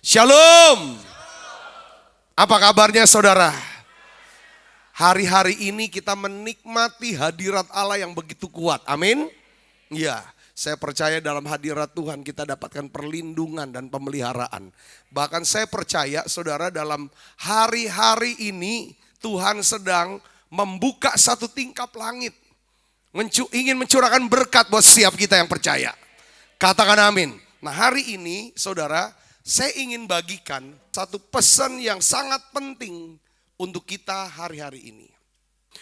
Shalom. Apa kabarnya saudara? Hari-hari ini kita menikmati hadirat Allah yang begitu kuat. Amin. Ya, saya percaya dalam hadirat Tuhan kita dapatkan perlindungan dan pemeliharaan. Bahkan saya percaya saudara dalam hari-hari ini Tuhan sedang membuka satu tingkap langit. Ingin mencurahkan berkat buat setiap kita yang percaya. Katakan amin. Nah hari ini saudara, saya ingin bagikan satu pesan yang sangat penting untuk kita hari-hari ini.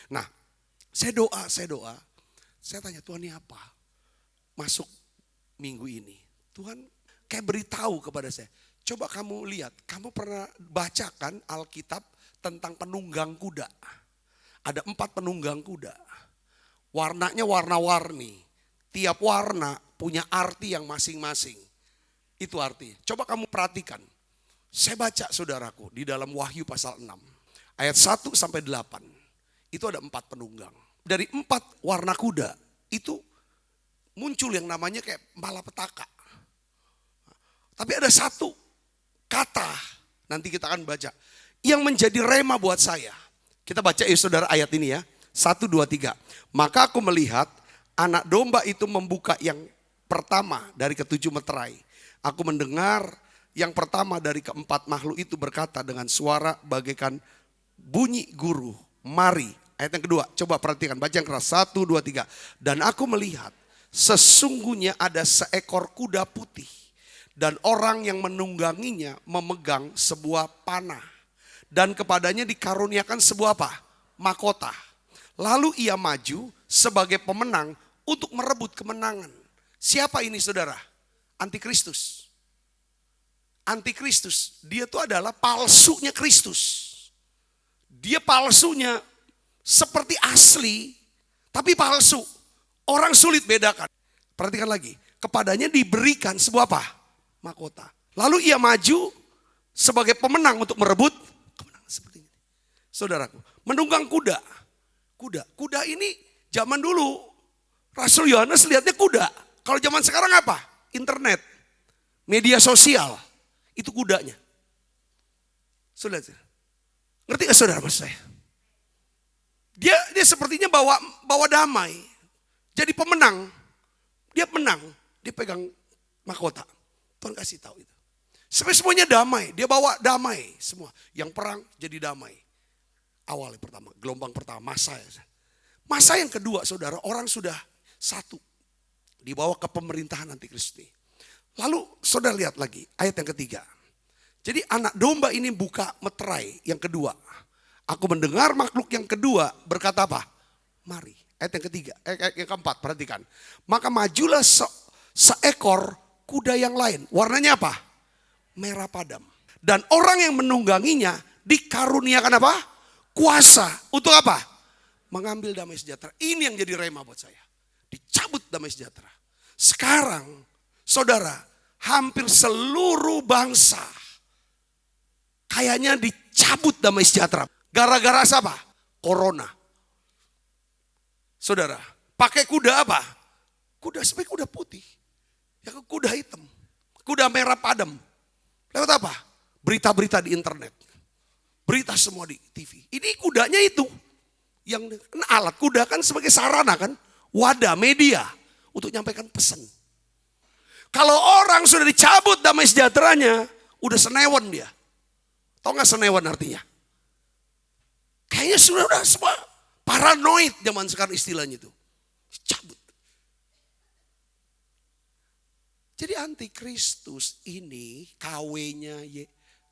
Nah, saya doa. Saya tanya Tuhan ini apa? Masuk minggu ini. Tuhan kayak beritahu kepada saya. Coba kamu lihat, kamu pernah bacakan Alkitab tentang penunggang kuda. Ada 4 penunggang kuda. Warnanya warna-warni. Tiap warna punya arti yang masing-masing. Itu artinya. Coba kamu perhatikan. Saya baca saudaraku di dalam Wahyu pasal 6. Ayat 1 sampai 8. Itu ada 4 penunggang. Dari 4 warna kuda itu muncul yang namanya kayak malapetaka. Tapi ada satu kata, nanti kita akan baca, yang menjadi rema buat saya. Kita baca ya saudara ayat ini ya. 1, 2, 3. Maka aku melihat anak domba itu membuka yang pertama dari ke-7 meterai. Aku mendengar yang pertama dari ke-4 makhluk itu berkata dengan suara bagaikan bunyi guru. Mari. Ayat yang kedua, coba perhatikan, baca yang keras. 1, 2, 3. Dan aku melihat sesungguhnya ada seekor kuda putih. Dan orang yang menungganginya memegang sebuah panah. Dan kepadanya dikaruniakan sebuah apa? Mahkota. Lalu ia maju sebagai pemenang untuk merebut kemenangan. Siapa ini saudara? Antikristus. Antikristus, dia itu adalah palsunya Kristus. Dia palsunya seperti asli, tapi palsu. Orang sulit bedakan. Perhatikan lagi, kepadanya diberikan sebuah apa? Mahkota. Lalu ia maju sebagai pemenang untuk merebut kemenangan seperti ini. Saudaraku, menunggang kuda. Kuda ini zaman dulu Rasul Yohanes lihatnya kuda. Kalau zaman sekarang apa? Internet, media sosial, itu kudanya. Saudara, ngerti gak saudara maksud saya? Dia sepertinya bawa damai. Jadi pemenang. Dia menang, dia pegang mahkota. Tuhan kasih tahu itu. Semuanya damai, dia bawa damai semua. Yang perang jadi damai. Awalnya pertama, gelombang pertama, masa. Masa yang kedua saudara, orang sudah satu. Dibawa ke pemerintahan antikristus. Lalu saudara lihat lagi ayat yang ketiga. Jadi anak domba ini buka meterai yang kedua. Aku mendengar makhluk yang kedua berkata apa? Mari. Ayat yang ketiga, yang keempat perhatikan. Maka majulah seekor kuda yang lain. Warnanya apa? Merah padam. Dan orang yang menungganginya dikaruniakan apa? Kuasa. Untuk apa? Mengambil damai sejahtera. Ini yang jadi rema buat saya. Dicabut damai sejahtera. Sekarang saudara, hampir seluruh bangsa kayaknya dicabut damai sejahtera. Gara-gara apa? Corona. Saudara, pakai kuda apa? Kuda sebagai kuda putih. Ya kuda hitam. Kuda merah padam. Lewat apa? Berita-berita di internet. Berita semua di TV. Ini kudanya itu. Yang alat kuda kan sebagai sarana kan. Wadah, media. Untuk nyampaikan pesan. Kalau orang sudah dicabut damai sejahteranya. Udah senewan dia. Tahu gak senewan artinya? Kayaknya sudah semua paranoid zaman sekarang istilahnya itu. Cabut. Jadi antikristus ini KW-nya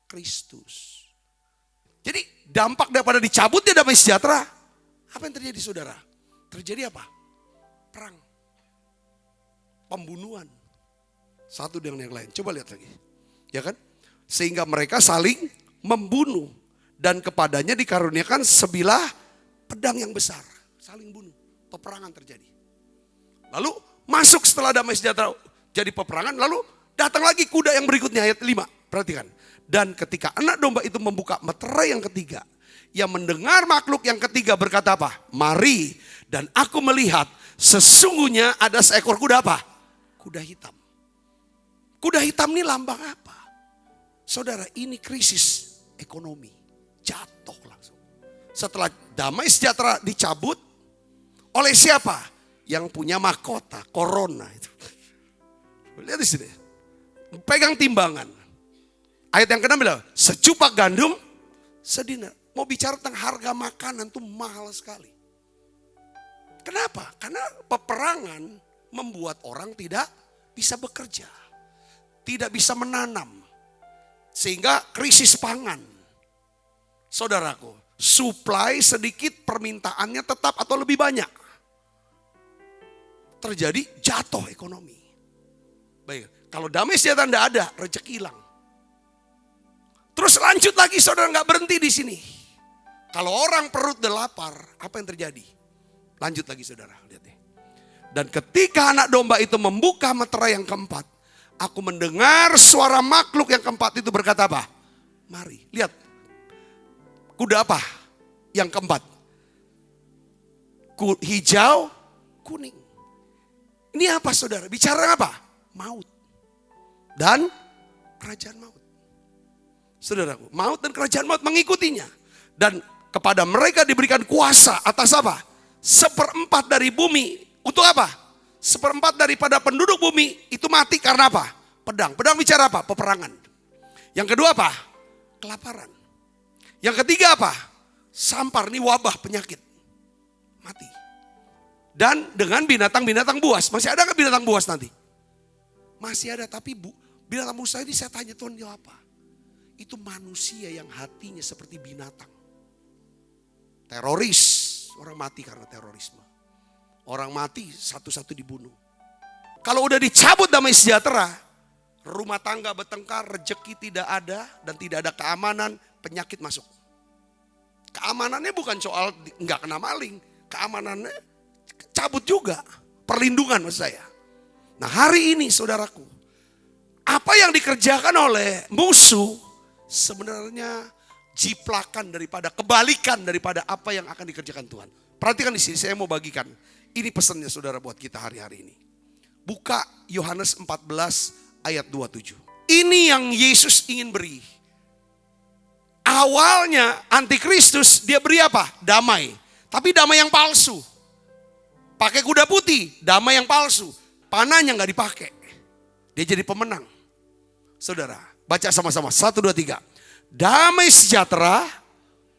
Kristus. Jadi dampak daripada dicabutnya damai sejahtera. Apa yang terjadi saudara? Terjadi apa? Perang. Pembunuhan. Satu dengan yang lain. Coba lihat lagi. Ya kan? Sehingga mereka saling membunuh. Dan kepadanya dikaruniakan sebilah pedang yang besar. Saling bunuh. Peperangan terjadi. Lalu masuk setelah damai sejahtera jadi peperangan. Lalu datang lagi kuda yang berikutnya ayat 5. Perhatikan. Dan ketika anak domba itu membuka meterai yang ketiga. Yang mendengar makhluk yang ketiga berkata apa? Mari. Dan aku melihat sesungguhnya ada seekor kuda apa? Kuda hitam. Kuda hitam ini lambang apa? Saudara, ini krisis ekonomi. Jatuh langsung. Setelah damai sejahtera dicabut, oleh siapa? Yang punya mahkota, corona itu. Lihat di sini. Pegang timbangan. Ayat yang ke-6 bilang, secupak gandum sedinar. Mau bicara tentang harga makanan tuh mahal sekali. Kenapa? Karena peperangan membuat orang tidak bisa bekerja. Tidak bisa menanam. Sehingga krisis pangan. Saudaraku, supply sedikit, permintaannya tetap atau lebih banyak. Terjadi jatuh ekonomi. Baik, kalau damai sejahtera tidak ada, rezeki hilang. Terus lanjut lagi, saudara, nggak berhenti di sini. Kalau orang perut lapar, apa yang terjadi? Lanjut lagi, saudara, lihat deh. Dan ketika anak domba itu membuka meterai yang keempat, aku mendengar suara makhluk yang keempat itu berkata apa? Mari, lihat. Kuda apa? Yang keempat. Hijau, kuning. Ini apa, saudara? Bicara apa? Maut. Dan kerajaan maut. Saudaraku, maut dan kerajaan maut mengikutinya. Dan kepada mereka diberikan kuasa atas apa? 1/4 dari bumi. Untuk apa? 1/4 daripada penduduk bumi itu mati karena apa? Pedang. Pedang bicara apa? Peperangan. Yang kedua apa? Kelaparan. Yang ketiga apa? Sampar, ini wabah, penyakit. Mati. Dan dengan binatang-binatang buas. Masih ada nggak binatang buas nanti? Masih ada, tapi binatang buas ini saya tanya Tuhan, dia apa? Itu manusia yang hatinya seperti binatang. Teroris, orang mati karena terorisme. Orang mati satu-satu dibunuh. Kalau udah dicabut damai sejahtera, rumah tangga bertengkar, rezeki tidak ada dan tidak ada keamanan, penyakit masuk. Keamanannya bukan soal nggak kena maling, keamanannya cabut juga, perlindungan maksud saya. Nah, hari ini saudaraku, apa yang dikerjakan oleh musuh sebenarnya jiplakan daripada, kebalikan daripada apa yang akan dikerjakan Tuhan. Perhatikan di sini, saya mau bagikan. Ini pesannya saudara buat kita hari-hari ini. Buka Yohanes 14 ayat 27. Ini yang Yesus ingin beri. Awalnya antikristus dia beri apa? Damai. Tapi damai yang palsu. Pakai kuda putih, damai yang palsu. Panahnya gak dipakai. Dia jadi pemenang. Saudara, baca sama-sama. 1, 2, 3. Damai sejahtera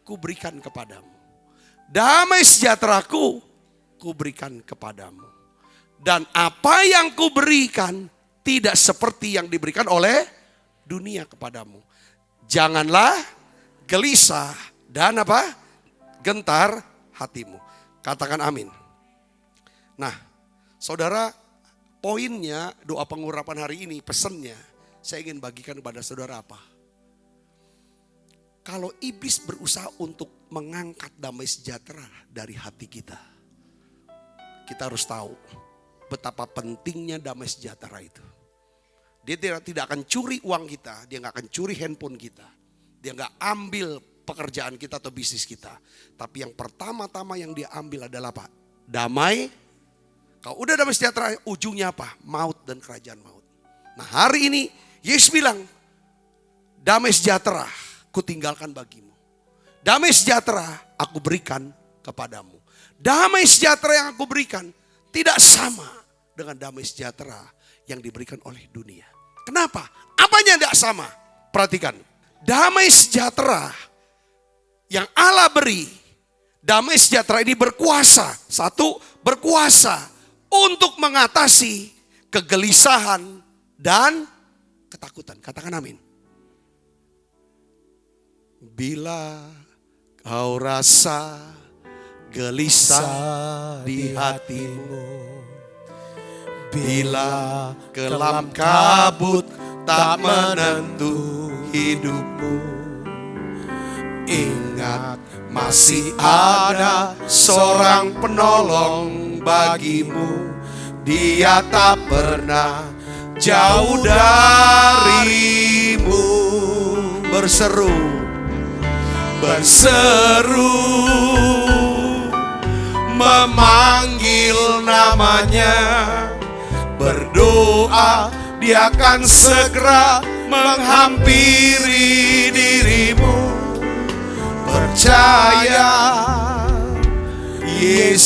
ku berikan kepadamu. Damai sejahteraku ku berikan kepadamu. Dan apa yang ku berikan tidak seperti yang diberikan oleh dunia kepadamu. Janganlah gelisah dan apa? Gentar hatimu. Katakan amin. Nah, saudara, poinnya doa pengurapan hari ini, pesannya saya ingin bagikan kepada saudara apa? Kalau iblis berusaha untuk mengangkat damai sejahtera dari hati kita, kita harus tahu betapa pentingnya damai sejahtera itu. Dia tidak akan curi uang kita, dia gak akan curi handphone kita, dia gak ambil pekerjaan kita atau bisnis kita. Tapi yang pertama-tama yang dia ambil adalah apa? Damai. Kalau udah damai sejahtera, ujungnya apa? Maut dan kerajaan maut. Nah, hari ini Yesus bilang, damai sejahtera ku tinggalkan bagimu. Damai sejahtera aku berikan kepadamu. Damai sejahtera yang aku berikan tidak sama dengan damai sejahtera yang diberikan oleh dunia. Kenapa? Apanya tidak sama? Perhatikan. Damai sejahtera yang Allah beri, damai sejahtera ini berkuasa. 1, berkuasa untuk mengatasi kegelisahan dan ketakutan. Katakan amin. Bila kau rasa gelisah di hatimu, bila kelam kabut tak menentu hidupmu, ingat masih ada seorang penolong bagimu. Dia tak pernah jauh darimu. Berseru memanggil namanya, berdoa dia akan segera menghampiri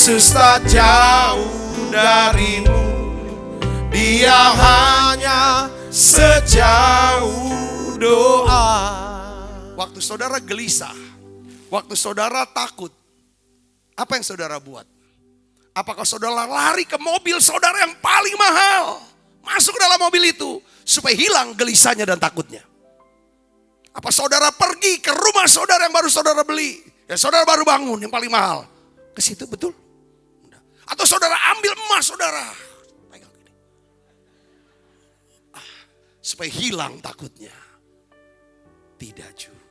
Yesus tak jauh darimu. Dia hanya sejauh doa. Waktu saudara gelisah, waktu saudara takut, apa yang saudara buat? Apakah saudara lari ke mobil saudara yang paling mahal, masuk ke dalam mobil itu supaya hilang gelisahnya dan takutnya? Apa saudara pergi ke rumah saudara yang baru saudara beli, ya saudara baru bangun yang paling mahal, ke situ betul? Atau saudara ambil emas saudara, pegang gini, supaya hilang takutnya? Tidak juga.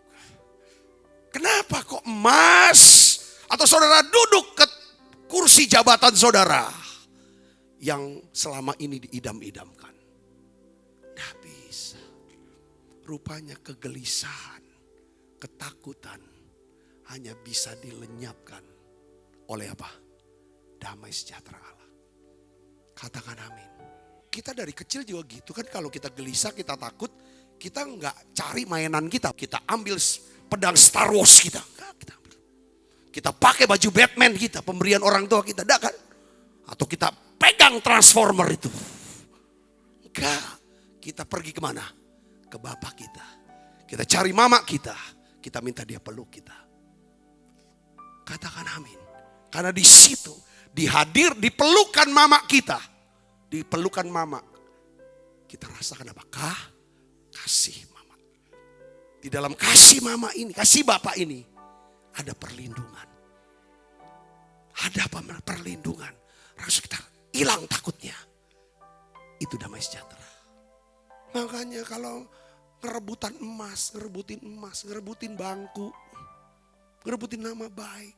Kenapa kok emas? Atau saudara duduk ke kursi jabatan saudara yang selama ini diidam-idamkan? Tidak bisa. Rupanya kegelisahan, ketakutan hanya bisa dilenyapkan oleh apa? Damai sejahtera Allah. Katakan amin. Kita dari kecil juga gitu kan, kalau kita gelisah, kita takut, kita nggak cari mainan kita. Kita ambil pedang Star Wars kita. Nggak, kita ambil. Kita pakai baju Batman kita, pemberian orang tua kita, enggak kan? Atau kita pegang Transformer itu. Enggak. Kita pergi kemana? Ke bapak kita. Kita cari mama kita. Kita minta dia peluk kita. Katakan amin. Karena di situ dipelukan mama kita. Dipelukan mama. Kita rasakan apa? Kasih mama. Di dalam kasih mama ini, kasih bapak ini, ada perlindungan. Ada apa? Perlindungan. Harus kita hilang takutnya. Itu damai sejahtera. Makanya kalau ngerebutin emas, ngerebutin bangku, ngerebutin nama baik.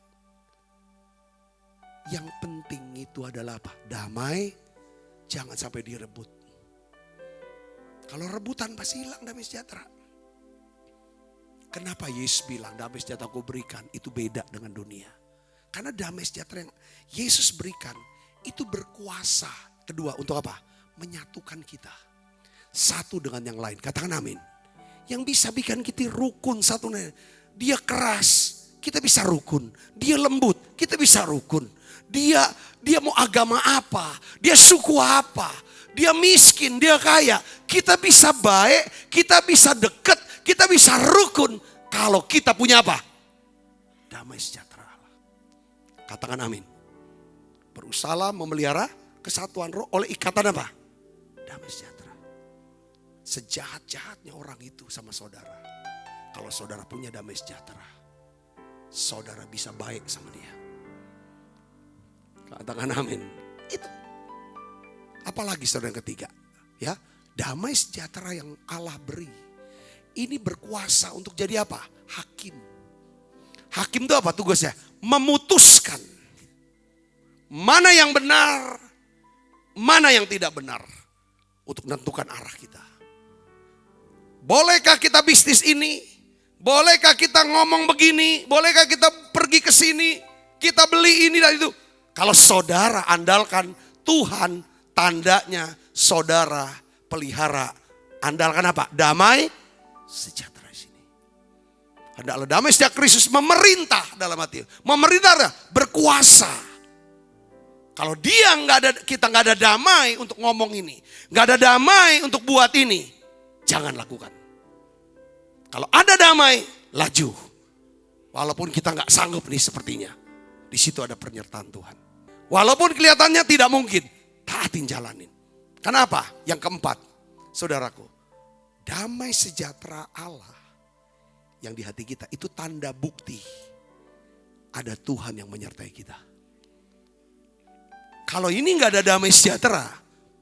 Yang penting itu adalah apa? Damai, jangan sampai direbut. Kalau rebutan pasti hilang damai sejahtera. Kenapa Yesus bilang damai sejahtera aku berikan itu beda dengan dunia? Karena damai sejahtera yang Yesus berikan itu berkuasa. Kedua, untuk apa? Menyatukan kita satu dengan yang lain. Katakan amin. Yang bisa bikin kita rukun satu dengan. Dia keras, kita bisa rukun. Dia lembut, kita bisa rukun. Dia mau agama apa? Dia suku apa? Dia miskin, dia kaya. Kita bisa baik, kita bisa dekat, kita bisa rukun. Kalau kita punya apa? Damai sejahtera Allah. Katakan amin. Berusaha memelihara kesatuan roh oleh ikatan apa? Damai sejahtera. Sejahat-jahatnya orang itu sama saudara. Kalau saudara punya damai sejahtera, saudara bisa baik sama dia. Katakan amin. Itu. Apalagi saudara yang ketiga. Ya, damai sejahtera yang Allah beri. Ini berkuasa untuk jadi apa? Hakim. Hakim itu apa tugasnya? Memutuskan. Mana yang benar, mana yang tidak benar. Untuk menentukan arah kita. Bolehkah kita bisnis ini? Bolehkah kita ngomong begini? Bolehkah kita pergi ke sini? Kita beli ini dan itu. Kalau saudara andalkan Tuhan, tandanya saudara pelihara. Andalkan apa? Damai sejahtera di sini. Hendaklah damai sejahtera Kristus memerintah dalam hati. Memerintah berkuasa. Kalau dia kita nggak ada damai untuk ngomong ini, nggak ada damai untuk buat ini, jangan lakukan. Kalau ada damai, laju. Walaupun kita nggak sanggup nih sepertinya, di situ ada penyertaan Tuhan. Walaupun kelihatannya tidak mungkin, taatin jalanin. Kenapa? Yang keempat, saudaraku, damai sejahtera Allah yang di hati kita itu tanda bukti ada Tuhan yang menyertai kita. Kalau ini nggak ada damai sejahtera,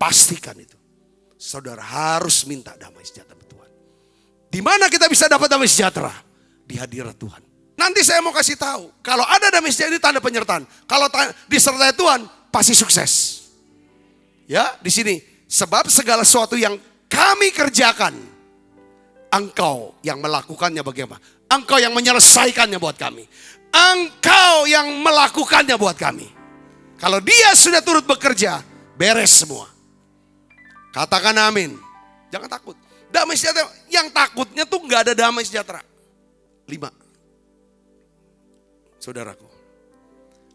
pastikan itu. Saudara harus minta damai sejahtera Tuhan. Di mana kita bisa dapat damai sejahtera? Di hadirat Tuhan. Nanti saya mau kasih tahu, kalau ada damai sejahtera ini tanda penyertaan. Kalau disertai Tuhan, pasti sukses. Ya, di sini sebab segala sesuatu yang kami kerjakan, Engkau yang melakukannya bagaimana? Engkau yang menyelesaikannya buat kami. Engkau yang melakukannya buat kami. Kalau dia sudah turut bekerja, beres semua. Katakan amin. Jangan takut. Damai sejahtera, yang takutnya tuh gak ada damai sejahtera. 5. Saudaraku,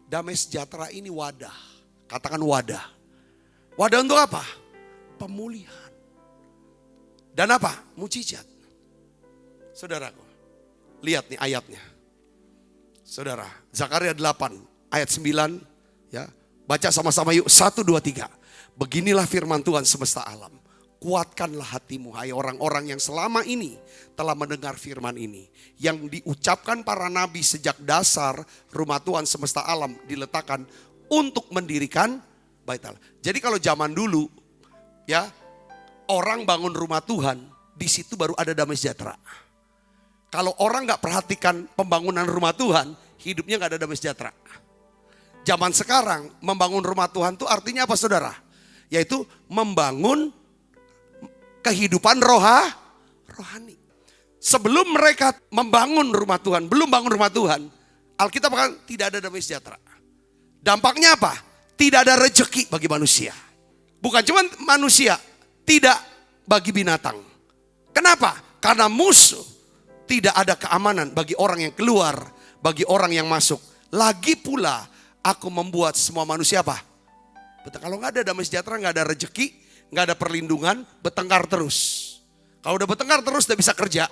Damai sejahtera ini wadah. Katakan wadah. Wadah untuk apa? Pemulihan. Dan apa? Mujizat. Saudaraku, lihat nih ayatnya. Saudara, Zakaria 8 ayat 9 ya. Baca sama-sama yuk, 1, 2, 3. Beginilah firman Tuhan semesta alam. Kuatkanlah hatimu, hai orang-orang yang selama ini telah mendengar firman ini. Yang diucapkan para nabi sejak dasar rumah Tuhan semesta alam diletakkan untuk mendirikan bait Allah. Jadi kalau zaman dulu ya, orang bangun rumah Tuhan, di situ baru ada damai sejahtera. Kalau orang gak perhatikan pembangunan rumah Tuhan, hidupnya gak ada damai sejahtera. Zaman sekarang membangun rumah Tuhan itu artinya apa saudara? Yaitu membangun kehidupan rohani. Sebelum mereka membangun rumah Tuhan, belum bangun rumah Tuhan, Alkitab akan tidak ada damai sejahtera. Dampaknya apa? Tidak ada rezeki bagi manusia. Bukan cuma manusia, tidak bagi binatang. Kenapa? Karena musuh. Tidak ada keamanan bagi orang yang keluar, bagi orang yang masuk. Lagi pula aku membuat semua manusia apa? Betul, kalau nggak ada damai sejahtera, nggak ada rezeki, nggak ada perlindungan, bertengkar terus. Kalau udah bertengkar terus, udah bisa kerja,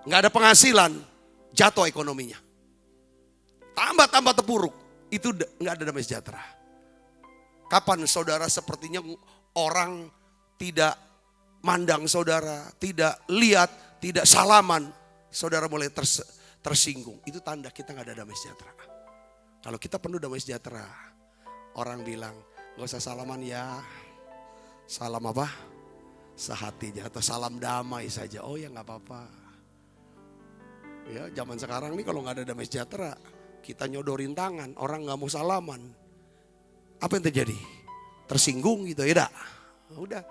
nggak ada penghasilan, jatuh ekonominya. Tambah terpuruk, itu nggak ada damai sejahtera. Kapan saudara sepertinya orang tidak mandang saudara, tidak lihat, tidak salaman, saudara mulai tersinggung. Itu tanda kita nggak ada damai sejahtera. Kalau kita penuh damai sejahtera, orang bilang gak usah salaman ya. Salam apa? Sehatinya atau salam damai saja. Oh ya gak apa-apa. Ya zaman sekarang nih kalau gak ada damai sejahtera, kita nyodorin tangan, orang gak mau salaman. Apa yang terjadi? Tersinggung gitu ya dak? Udah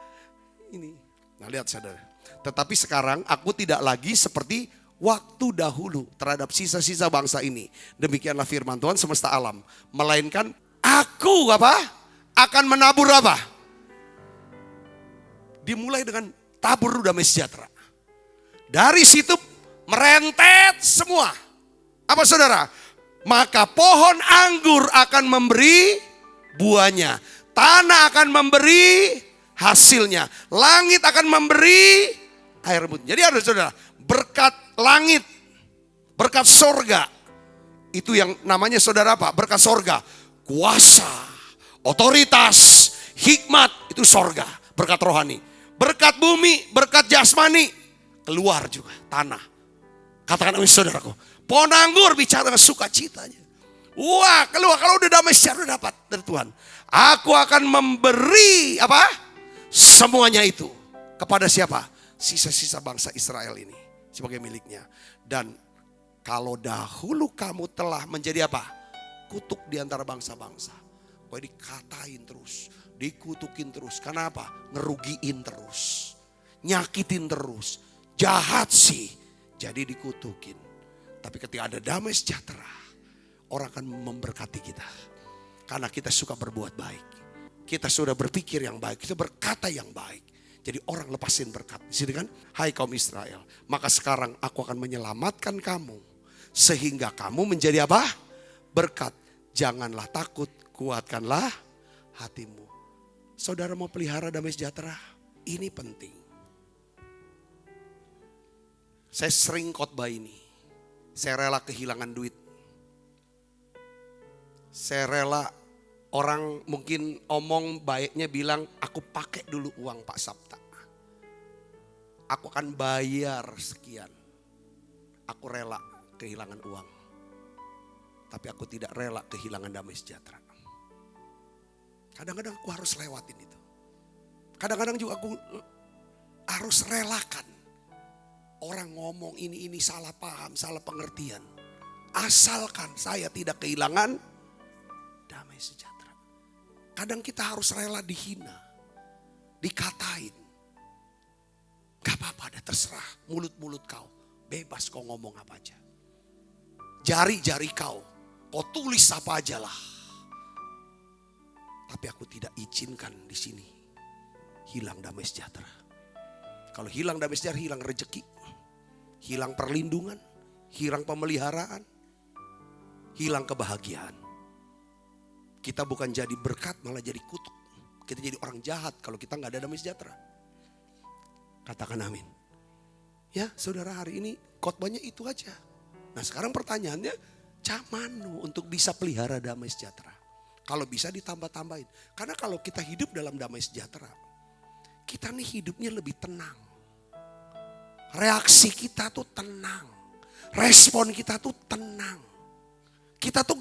ini. Nah lihat saudara. Tetapi sekarang aku tidak lagi seperti waktu dahulu terhadap sisa-sisa bangsa ini. Demikianlah firman Tuhan semesta alam. Melainkan aku apa? Akan menabur apa? Dimulai dengan tabur damai sejahtera. Dari situ merentet semua. Apa saudara? Maka pohon anggur akan memberi buahnya. Tanah akan memberi hasilnya. Langit akan memberi air embun. Jadi ada saudara, berkat langit, berkat sorga. Itu yang namanya saudara apa? Berkat sorga. Kuasa, otoritas, hikmat, itu sorga. Berkat rohani. Berkat bumi, berkat jasmani. Keluar juga tanah. Katakan amin saudaraku. Pohon anggur bicara sukacitanya. Wah keluar, kalau udah damai sejahtera dapat dari Tuhan. Aku akan memberi apa? Semuanya itu. Kepada siapa? Sisa-sisa bangsa Israel ini. Sebagai miliknya. Dan kalau dahulu kamu telah menjadi apa? Kutuk di antara bangsa-bangsa. Kau dikatain terus, dikutukin terus. Karena apa? Ngerugiin terus, nyakitin terus, jahat sih. Jadi dikutukin. Tapi ketika ada damai sejahtera, orang akan memberkati kita. Karena kita suka berbuat baik. Kita sudah berpikir yang baik, kita berkata yang baik. Jadi orang lepasin berkat. Di sini kan, hai kaum Israel, maka sekarang aku akan menyelamatkan kamu sehingga kamu menjadi apa? Berkat. Janganlah takut, kuatkanlah hatimu. Saudara mau pelihara damai sejahtera? Ini penting. Saya sering khotbah ini. Saya rela kehilangan duit. Saya rela orang mungkin omong baiknya bilang, aku pakai dulu uang Pak Sabta. Aku akan bayar sekian. Aku rela kehilangan uang. Tapi aku tidak rela kehilangan damai sejahtera. Kadang-kadang aku harus lewatin itu. Kadang-kadang juga aku harus relakan. Orang ngomong ini salah paham, salah pengertian. Asalkan saya tidak kehilangan damai sejahtera. Kadang kita harus rela dihina, dikatain. Gak apa-apa deh, terserah mulut-mulut kau. Bebas kau ngomong apa aja. Jari-jari kau tulis apa aja lah. Tapi aku tidak izinkan di sini hilang damai sejahtera. Kalau hilang damai sejahtera, hilang rezeki, hilang perlindungan, hilang pemeliharaan, hilang kebahagiaan. Kita bukan jadi berkat, malah jadi kutuk. Kita jadi orang jahat kalau kita nggak ada damai sejahtera. Katakan amin. Ya saudara, hari ini khotbahnya itu aja. Nah sekarang pertanyaannya, camanu untuk bisa pelihara damai sejahtera. Kalau bisa ditambah-tambahin. Karena kalau kita hidup dalam damai sejahtera, kita nih hidupnya lebih tenang. Reaksi kita tuh tenang. Respon kita tuh tenang. Kita tuh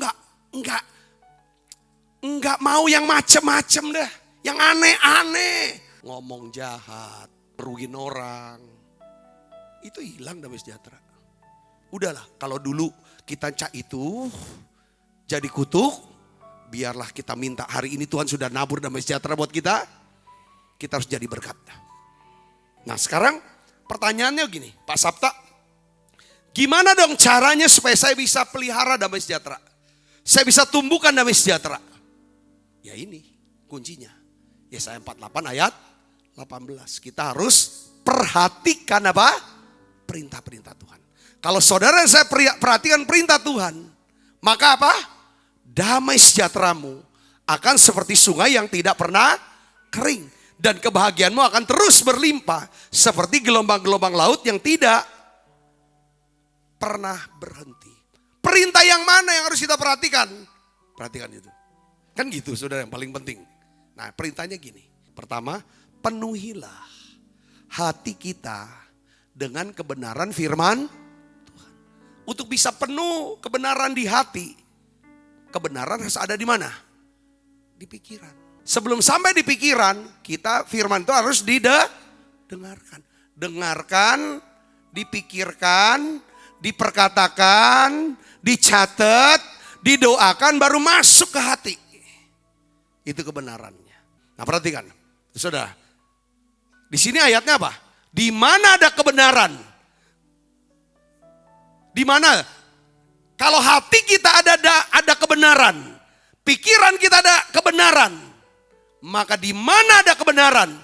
nggak mau yang macem-macem dah. Yang aneh-aneh. Ngomong jahat, merugiin orang. Itu hilang damai sejahtera. Udahlah, kalau dulu kita cak itu jadi kutuk, biarlah kita minta hari ini Tuhan sudah nabur damai sejahtera buat kita. Kita harus jadi berkat. Nah sekarang pertanyaannya gini, Pak Sabta, gimana dong caranya supaya saya bisa pelihara damai sejahtera? Saya bisa tumbuhkan damai sejahtera. Ya ini kuncinya. Yesaya 48 ayat 18. Kita harus perhatikan apa? Perintah-perintah Tuhan. Kalau saudara dan saya perhatikan perintah Tuhan, maka apa? Damai sejahteramu akan seperti sungai yang tidak pernah kering. Dan kebahagiaanmu akan terus berlimpah seperti gelombang-gelombang laut yang tidak pernah berhenti. Perintah yang mana yang harus kita perhatikan? Perhatikan itu. Kan gitu saudara, yang paling penting. Nah perintahnya gini. Pertama, penuhilah hati kita dengan kebenaran firman Tuhan. Untuk bisa penuh kebenaran di hati, kebenaran harus ada di mana? Di pikiran. Sebelum sampai di pikiran, kita firman itu harus didengarkan. Dengarkan, dipikirkan, diperkatakan, dicatat, didoakan, baru masuk ke hati. Itu kebenarannya. Nah perhatikan, saudara. Di sini ayatnya apa? Di mana ada kebenaran? Di mana? Kalau hati kita ada kebenaran, pikiran kita ada kebenaran, maka di mana ada kebenaran,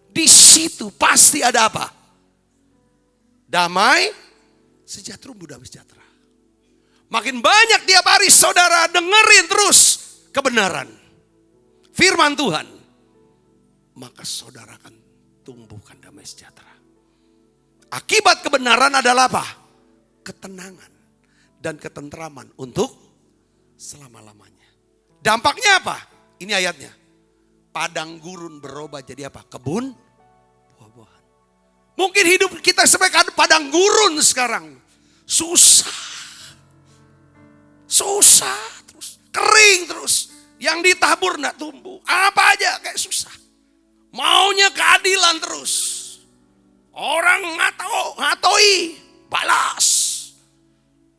di situ pasti ada apa? Damai sejahtera, damai sejahtera. Makin banyak tiap hari saudara dengerin terus kebenaran, firman Tuhan, maka saudara akan tumbuhkan damai sejahtera. Akibat kebenaran adalah apa? Ketenangan dan ketentraman untuk selama-lamanya. Dampaknya apa? Ini ayatnya. Padang gurun berubah jadi apa? Kebun buah-buahan. Mungkin hidup kita sebagai padang gurun sekarang. Susah terus. Kering terus. Yang ditabur enggak tumbuh. Apa aja kayak susah. Maunya keadilan terus. Orang ngatoi, balas.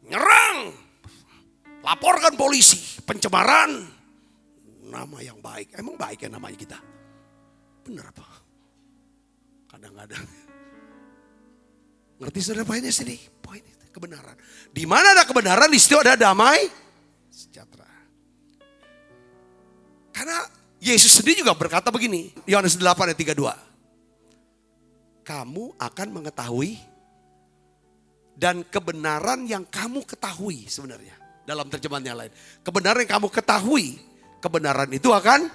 Nyerang. Laporkan polisi, pencemaran. Nama yang baik, emang baik ya namanya kita? Benar apa? Kadang-kadang. Ngerti saudara poinnya sini? Poin itu, kebenaran. Di mana ada kebenaran, di situ ada damai sejahtera. Karena Yesus sendiri juga berkata begini, Yohanes 8 ayat 32. Kamu akan mengetahui dan kebenaran yang kamu ketahui sebenarnya. Dalam terjemahan yang lain. Kebenaran yang kamu ketahui, kebenaran itu akan.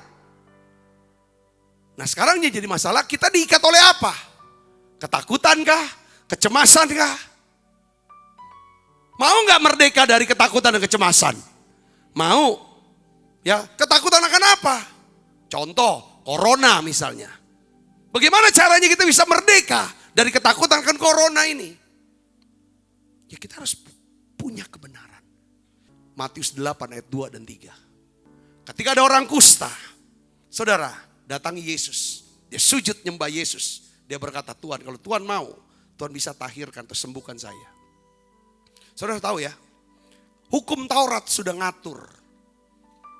Nah sekarang jadi masalah, kita diikat oleh apa? Ketakutan kah? Kecemasan kah? Mau gak merdeka dari ketakutan dan kecemasan? Mau. Ya, ketakutan akan apa? Contoh, corona misalnya. Bagaimana caranya kita bisa merdeka dari ketakutan akan corona ini? Ya kita harus punya kebenaran. Matius 8 ayat 2 dan 3. Ketika ada orang kusta, saudara, datangi Yesus. Dia sujud nyembah Yesus. Dia berkata, Tuhan kalau Tuhan mau, Tuhan bisa tahirkan atau sembuhkan saya. Saudara tahu ya, hukum Taurat sudah ngatur.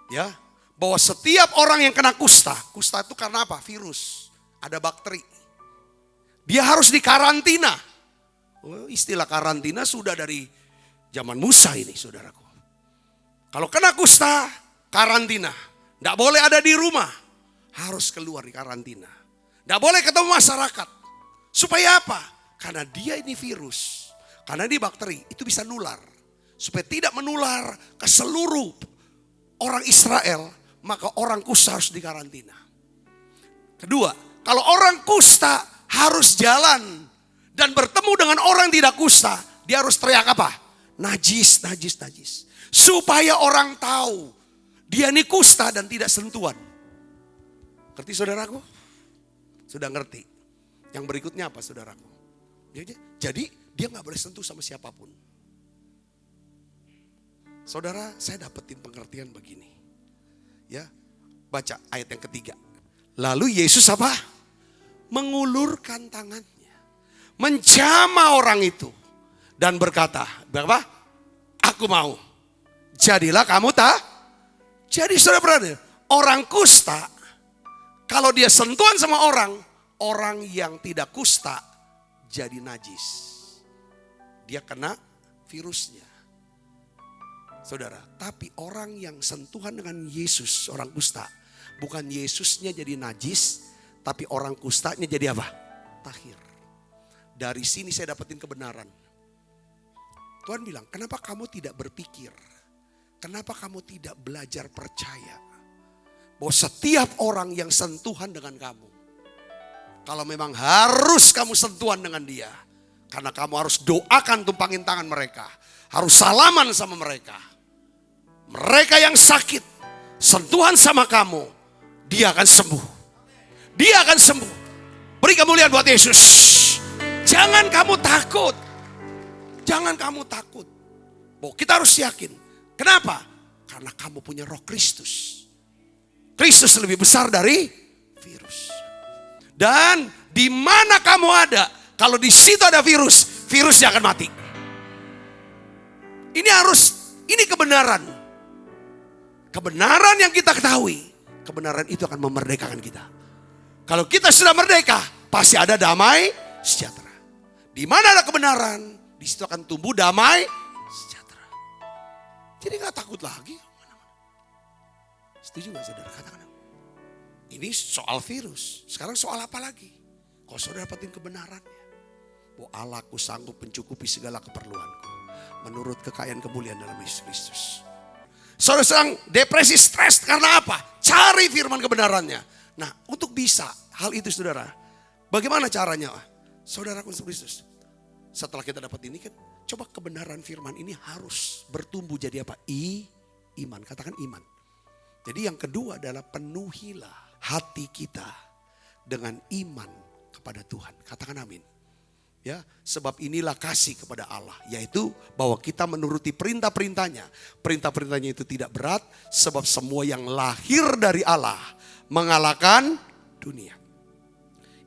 Ya, bahwa setiap orang yang kena kusta itu karena apa? Virus, ada bakteri. Dia harus dikarantina. Istilah karantina sudah dari zaman Musa ini, saudaraku. Kalau kena kusta, karantina. Tidak boleh ada di rumah. Harus keluar di karantina. Tidak boleh ketemu masyarakat. Supaya apa? Karena dia ini virus. Karena ini bakteri. Itu bisa nular. Supaya tidak menular ke seluruh orang Israel. maka orang kusta harus dikarantina. Kedua, kalau orang kusta harus jalan dan bertemu dengan orang tidak kusta, dia harus teriak apa? Najis, najis, najis. Supaya orang tahu dia ini kusta dan tidak sentuhan. Ngerti saudaraku? Sudah ngerti. Yang berikutnya apa saudaraku? Jadi dia gak boleh sentuh sama siapapun. Saudara, saya dapetin pengertian begini. Ya, baca ayat yang ketiga. Lalu Yesus apa? Mengulurkan tangannya, menjamah orang itu dan berkata, "Apa? Aku mau. Jadilah kamu tak." Jadi saudara, orang kusta kalau dia sentuhan sama orang yang tidak kusta jadi najis. Dia kena virusnya. Saudara, tapi orang yang sentuhan dengan Yesus, orang kusta, bukan Yesusnya jadi najis, tapi orang kustanya jadi apa? Tahir. Dari sini saya dapetin kebenaran. Tuhan bilang, kenapa kamu tidak berpikir? Kenapa kamu tidak belajar percaya? Bahwa setiap orang yang sentuhan dengan kamu, kalau memang harus kamu sentuhan dengan dia, karena kamu harus doakan tumpangin tangan mereka, harus salaman sama mereka. Mereka yang sakit, sentuhan sama kamu, dia akan sembuh. Dia akan sembuh. Beri kemuliaan buat Yesus. Jangan kamu takut. Jangan kamu takut. Bahwa kita harus yakin. Kenapa? Karena kamu punya roh Kristus. Kristus lebih besar dari virus. Dan di mana kamu ada, kalau di situ ada virus, virusnya akan mati. Ini kebenaran. Kebenaran yang kita ketahui, kebenaran itu akan memerdekakan kita. Kalau kita sudah merdeka, pasti ada damai sejahtera. Di mana ada kebenaran, di situ akan tumbuh damai sejahtera. Jadi gak takut lagi. Setuju gak saudara? Katakan. Ini soal virus. Sekarang soal apa lagi? Kalau saudara dapatin kebenarannya. Bahwa Allahku sanggup mencukupi segala keperluanku. Menurut kekayaan kemuliaan dalam Yesus Kristus. Saudara sedang depresi, stres karena apa? Cari firman kebenarannya. Nah, untuk bisa hal itu saudara, bagaimana caranya? Saudara Kristus, setelah kita dapat ini kan, coba kebenaran firman ini harus bertumbuh jadi apa? Iman, katakan iman. Jadi yang kedua adalah penuhilah hati kita dengan iman kepada Tuhan. Katakan amin. Ya, sebab inilah kasih kepada Allah, yaitu bahwa kita menuruti perintah-perintahnya. Perintah-perintahnya itu tidak berat, sebab semua yang lahir dari Allah mengalahkan dunia.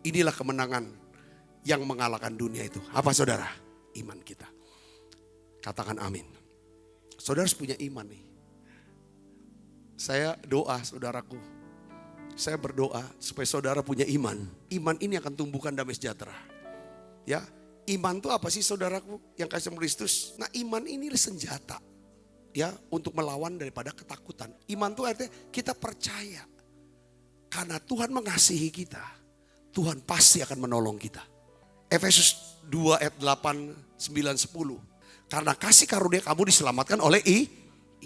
Inilah kemenangan yang mengalahkan dunia itu. Apa saudara? Iman kita. Katakan amin. Saudara harus punya iman nih. Saya doa saudaraku. Saya berdoa supaya saudara punya iman. Iman ini akan tumbuhkan damai sejahtera. Ya, iman itu apa sih saudaraku yang kasih Kristus? Nah, iman ini senjata ya untuk melawan daripada ketakutan. Iman itu artinya kita percaya karena Tuhan mengasihi kita, Tuhan pasti akan menolong kita. Efesus 2 ayat 8, 9, 10. Karena kasih karunia kamu diselamatkan oleh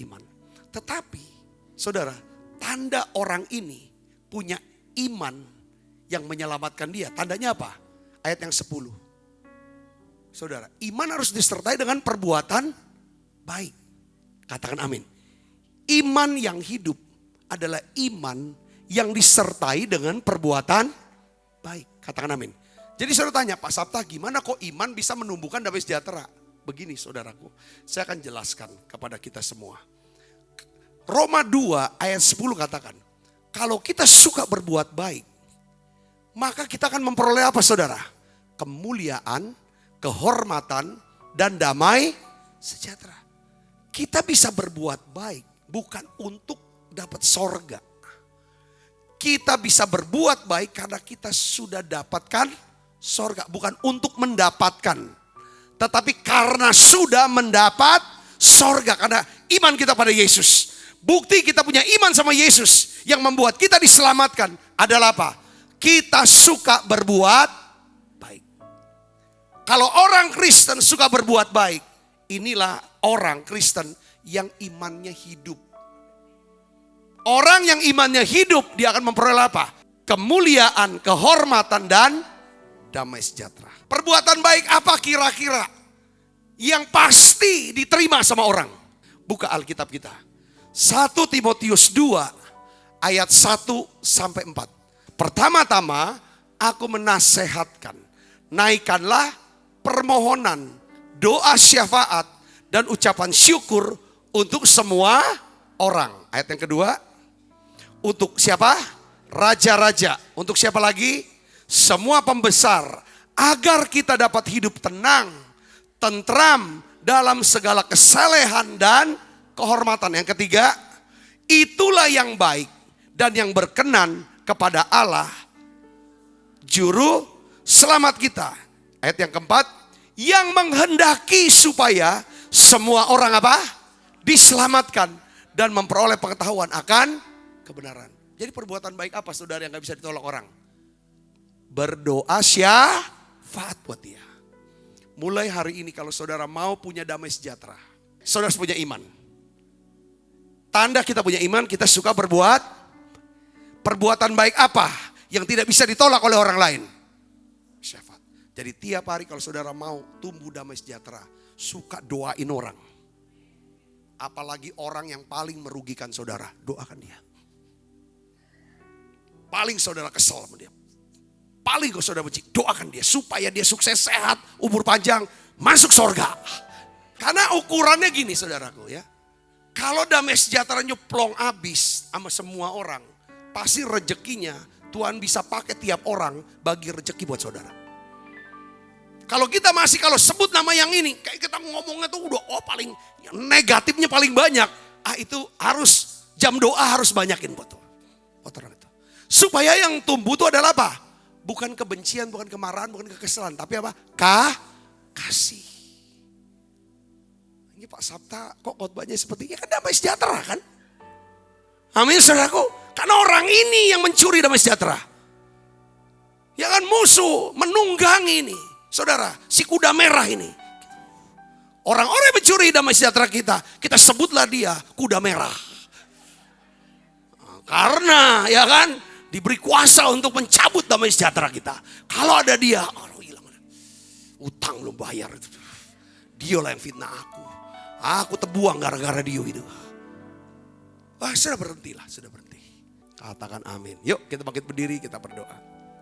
iman. Tetapi saudara, tanda orang ini punya iman yang menyelamatkan dia. Tandanya apa? Ayat yang 10. Saudara, iman harus disertai dengan perbuatan baik. Katakan amin. Iman yang hidup adalah iman yang disertai dengan perbuatan baik. Katakan amin. Jadi saudara tanya, Pak Sabta, gimana kok iman bisa menumbuhkan damai sejahtera? Begini saudaraku, saya akan jelaskan kepada kita semua. Roma 2 ayat 10 katakan, kalau kita suka berbuat baik, maka kita akan memperoleh apa saudara? Kemuliaan, kehormatan, dan damai sejahtera. Kita bisa berbuat baik bukan untuk dapat sorga. Kita bisa berbuat baik karena kita sudah dapatkan sorga. Bukan untuk mendapatkan. Tetapi karena sudah mendapat sorga. Karena iman kita pada Yesus. Bukti kita punya iman sama Yesus. Yang membuat kita diselamatkan adalah apa? Kita suka berbuat baik. Kalau orang Kristen suka berbuat baik, inilah orang Kristen yang imannya hidup. Orang yang imannya hidup, dia akan memperoleh apa? Kemuliaan, kehormatan, dan damai sejahtera. Perbuatan baik apa kira-kira yang pasti diterima sama orang? Buka Alkitab kita. 1 Timotius 2 ayat 1 sampai 4. Pertama-tama aku menasehatkan, naikkanlah permohonan, doa syafaat, dan ucapan syukur untuk semua orang. Ayat yang kedua, untuk siapa? Raja-raja. Untuk siapa lagi? Semua pembesar. Agar kita dapat hidup tenang, tentram dalam segala kesalehan dan kehormatan. Yang ketiga, itulah yang baik dan yang berkenan kepada Allah, Juru Selamat kita. Ayat yang keempat, yang menghendaki supaya semua orang apa? Diselamatkan dan memperoleh pengetahuan akan kebenaran. Jadi perbuatan baik apa saudara yang gak bisa ditolak orang? Berdoa syafaat buat dia. Mulai hari ini kalau saudara mau punya damai sejahtera, saudara harus punya iman. Tanda kita punya iman, kita suka berbuat. Perbuatan baik apa yang tidak bisa ditolak oleh orang lain? Syafaat. Jadi tiap hari kalau saudara mau tumbuh damai sejahtera, suka doain orang. Apalagi orang yang paling merugikan saudara, doakan dia. Paling saudara kesel sama dia, paling kau saudara benci, doakan dia supaya dia sukses, sehat, umur panjang, masuk surga. Karena ukurannya gini saudaraku ya. Kalau damai sejahtera nyeplong habis sama semua orang, pasti rezekinya Tuhan bisa pakai tiap orang bagi rezeki buat saudara. Kalau kita masih kalau sebut nama yang ini, kayak kita ngomongnya tuh udah paling negatifnya paling banyak. Itu harus jam doa harus banyakin buat Tuhan. Orang itu. Supaya yang tumbuh itu adalah apa? Bukan kebencian, bukan kemarahan, bukan kekesalan. Tapi apa? Kasih. Ini Pak Sabta kok khotbahnya seperti ini? Kan damai sejahtera kan? Amin saudaraku. Karena orang ini yang mencuri damai sejahtera. Ya kan musuh menunggangi ini. Saudara, si kuda merah ini. Orang-orang yang mencuri damai sejahtera kita sebutlah dia kuda merah. Karena ya kan diberi kuasa untuk mencabut damai sejahtera kita. Kalau ada dia, hilang. Utang belum bayar. Dia lah yang fitnah aku. Aku terbuang gara-gara dia itu. Sudah berhentilah, sudah berhenti. Katakan amin. Yuk kita bangkit berdiri, kita berdoa.